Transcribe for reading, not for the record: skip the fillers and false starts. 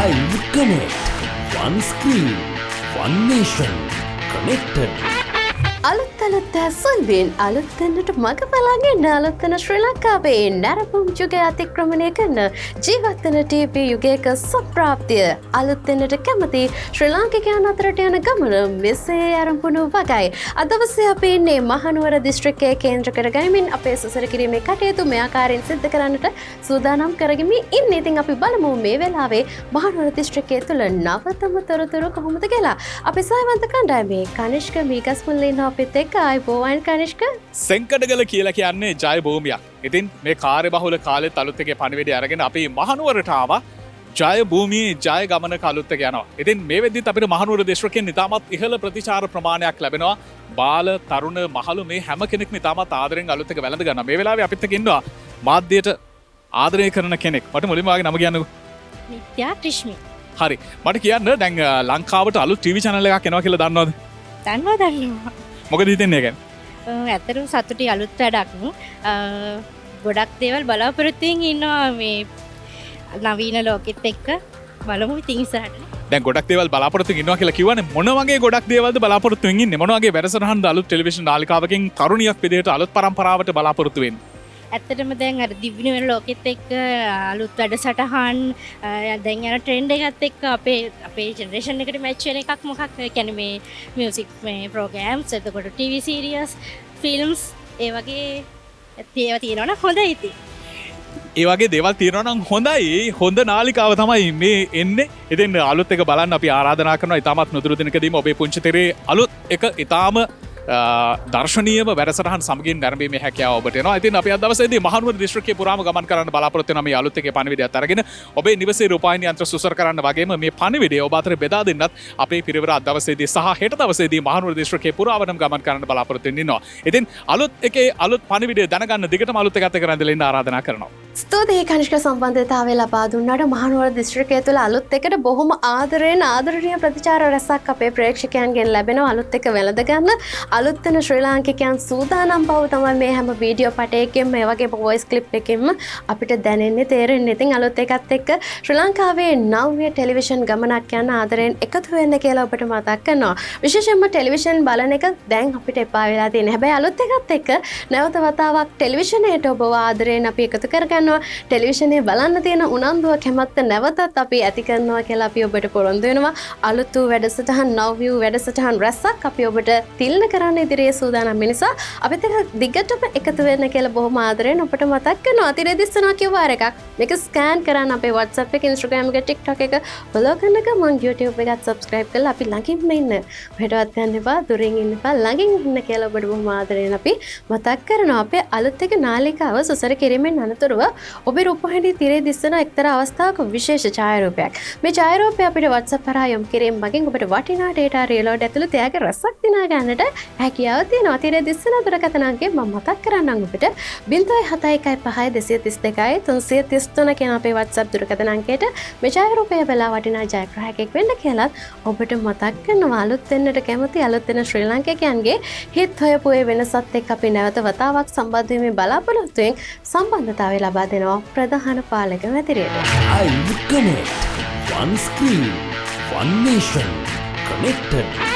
Live Connect. One screen, one nation, connected. අලුත් සොයිබෙන් අලුත්තන්නට මඟ බලාගෙන අලුත්තන ශ්‍රී ලංකාවේ නැරපුම් යුගය අතික්‍රමණය කරන ජීවත්වන ටීවී යුගයක සම්ප්‍රාප්තිය අලුත්තන්නට කැමති ශ්‍රී ලාංකිකයන් අතරට යන ගමන මෙසේ ආරම්භුණු වගයි. අද දවසේ අපි ඉන්නේ මහනුවර දිස්ත්‍රික්කයේ කේන්ද්‍ර කරගනිමින් අපේ සසර කිරීමේ කටයුතු මේ ආකාරයෙන් සිදු කරන්නට සූදානම් කරගමින් ඉන්නේ. ඉතින් අපි බලමු මේ වෙලාවේ මහනුවර දිස්ත්‍රික්කයේ තුල නවතම තොරතුරු කොහොමද කියලා. අපි සහවන්ත කණ්ඩායමේ කනිෂ්ක මීගස්මුල්ලේ ඉන්න අපිත් එක්ක ආයිබෝවන් කනිෂ්ක. සෙන්කඩගල කියලා කියන්නේ ජය භූමියක්. ඉතින් මේ කාර්යබහුල කාලෙත් අලුත් එකේ පණිවිඩය අරගෙන අපි මහනුවරට ආවා. ජය භූමියේ ජය ගමනක අලුත් එක යනවා. ඉතින් මේ වෙද්දිත් අපිට මහනුවර දිස්ත්‍රික්කයෙන් ඉතාමත් ඉහළ ප්‍රතිචාර ප්‍රමාණයක් ලැබෙනවා. බාල, තරුණ, මහලු මේ හැම කෙනෙක්ම ඉතාමත් ආදරෙන් අලුත් එක වැළඳ ගන්නවා. මේ වෙලාවේ අපිත් එක්ක ඉන්නවා මාධ්‍යයට ආදරය කරන කෙනෙක්. මට මුලින්ම ආගේ නම කියන්නකෝ. නිත්‍යා ක්‍රිෂ්මි. හරි. මට කියන්න දැන් ලංකාවට අලුත් ටීවී channel එකක් එනවා කියලා දන්නවද? දන්නවා. මොකද හිතන්නේ ගැන? ඇත්තටම සතුටි අලුත් වැඩක්. ගොඩක් දේවල් බලාපොරොත්තුෙන් ඉන්නවා මේ නවීන ලෝකෙත් එක්ක බලමු ඉතින් ඉස්සරහට. දැන් ගොඩක් දේවල් බලාපොරොත්තු වෙන්න ඉන්නවා කියලා කිව්වනේ. මොන වගේ ගොඩක් දේවල්ද බලාපොරොත්තු වෙන්න ඉන්නේ? මොන වගේ වැඩසටහන්ද අලුත් ටෙලිවිෂන් නාලිකාවකින් තරුණියක් විදිහට අලුත් පරම්පරාවට බලාපොරොත්තු වෙන්නේ? ඇත්තටම දැන් අර දිව්‍ය ලෝකෙත් එක්ක අලුත් වැඩසටහන් දැන් යන ට්‍රෙන්ඩ් එකත් එක්ක අපේ ජෙනරේෂන් එකට මැච් වෙන එකක් මොකක්ද? ඒ කියන්නේ මේ මියුසික් මේ ප්‍රෝග්‍රෑම්ස් එතකොට ටීවී සීරියස් ෆිල්ම්ස් ඒ වගේ ඒවා තියෙනවා නම් හොඳයි ඉතින්. ඒ වගේ දේවල් තියෙනවා නම් හොඳයි. හොඳ නාලිකාව තමයි මේ එන්නේ. ඉතින් අලුත් එක බලන්න අපි ආරාධනා කරනවා. ඉතාමත් නුදුරු දිනකදීම ඔබේ පුංචි තිරේ අලුත් එක ඉතාම දර්ශනීයම වැඩසටහන් සමගින් නැරඹීමේ හැකියාව ඔබට එනවා. ඉතින් අපි අද දවසේදී මහනුවර දිස්ත්‍රික්කයේ පුරාම ගමන් කරන්න බලාපොරොත්තු වෙන මේ අලුත් එකේ පණිවිඩයත් අරගෙන ඔබේ නිවසේ රූපවාහිනී යන්ත්‍ර සුසර කරන්න වගේම මේ පණිවිඩය ඔබ අතර බෙදා දෙන්නත් අපේ පිරිවර අද දවසේදී සහ හෙට දවසේදී මහනුවර දිස්ත්‍රික්කයේ පුරාවටම ගමන් කරන්න බලාපොරොත්තු වෙන්න ඉන්නවා. ඉතින් අලුත් එකේ අලුත් පණිවිඩය දැනගන්න දිගටම අලුත් එකත් එක්ක රැඳෙලා ඉන්න ආරාධනා කරනවා. ස්තුතියි කනිෂ්ක සම්බන්ධතාවය ලබා දුන්නාට මහනුවර දිස්ත්‍රික්කය තුළ අලුත් එකට බොහොම ආදරයෙන් ආදරණීය ප්‍රතිචාර රැසක් අපේ ප්‍රේක්ෂකයන්ගෙන් ලැබෙනවා. අලුත් එක වැළඳ ගන්න අලුත් වෙන ශ්‍රී ලාංකිකයන් සූදානම් බව තමයි මේ හැම වීඩියෝ පටයකින්ම මේ වගේ වොයිස් ක්ලිප් එකකින්ම අපිට දැනෙන්නේ තේරෙන්නේ. ඉතින් අලුත් එකත් එක්ක ශ්‍රී ලංකාවේ නව්‍ය ටෙලිවිෂන් ගමනක් යන ආදරයෙන් එකතු වෙන්න කියලා ඔබට මතක් කරනවා. විශේෂයෙන්ම ටෙලිවිෂන් බලන එක දැන් අපිට එපා වෙලා තියෙනවා. හැබැයි අලුත් එකත් එක්ක නැවත වතාවක් ටෙලිවිෂනයට ඔබව ආදරයෙන් අපි එකතු කරගන්න ටෙලිවිෂනේ බලන්න තියෙන උනන්දුව කැමැත්ත නැවතත් අපි ඇති කරනවා කියලා අපි ඔබට පොරොන්දු වෙනවා. අලුත් වූ වැඩසටහන් නව්‍ය වැඩසටහන් රැසක් අපි ඔබට තිල්න කරන්න ඉදිරියේ සූදානම් නිසා අපිත් එක්ක දිගටම එකතු වෙන්න කියලා බොහොම ආදරෙන් ඔබට මතක් කරනවා. අතිරේ දිස්සනවා කියව එක මේක ස්කෑන් කරන්න අපේ WhatsApp එක Instagram එක TikTok එක follow කරන ගමන් YouTube එකත් subscribe කරලා අපි ළඟින්ම ඉන්න. පිටවත් ගන්න එපා, දුරින් ඉන්න එපා, ළඟින් ඉන්න කියලා ඔබට බොහොම ආදරෙන් අපි මතක් කරනවා. අපේ අලුත් එක නාලිකාව සුසර කිරීමෙන් අනතුරුව ඔබේ රූපවාහිනී තිරේ දිස්සන එක්තරා අවස්ථාවක විශේෂ ඡායාරූපයක්. මේ ඡායාරූපය අපිට WhatsApp හරහා යොමු කිරීම මගින් ඔබට වටිනා data reload ඇතුළත එයාගේ රසක් දිනා ගන්නට හැකියාව තියෙනවා. තිරේ දිස්සන දුරකථන අංකය මම මතක් කරන්නම් ඔබට 0715532333 කියන අපේ WhatsApp දුරකථන අංකයට මේ ඡායාරූපය බලා වටිනා ජයග්‍රාහකයෙක් වෙන්න කියලා ඔබට මතක් කරනවා. අලුත් වෙන්නට කැමති අලුත් වෙන ශ්‍රී ලාංකිකයන්ගේ හිත් හොයපු ඒ වෙනසත් එක්ක අපි නැවත වතාවක් සම්බන්ධ වීමේ බලාපොරොත්තුෙන් සම්බන්ධතාවය ලබා දෙනවා ප්‍රධාන පාලක මැදිරියට. Live Connect. One screen, one nation, connected.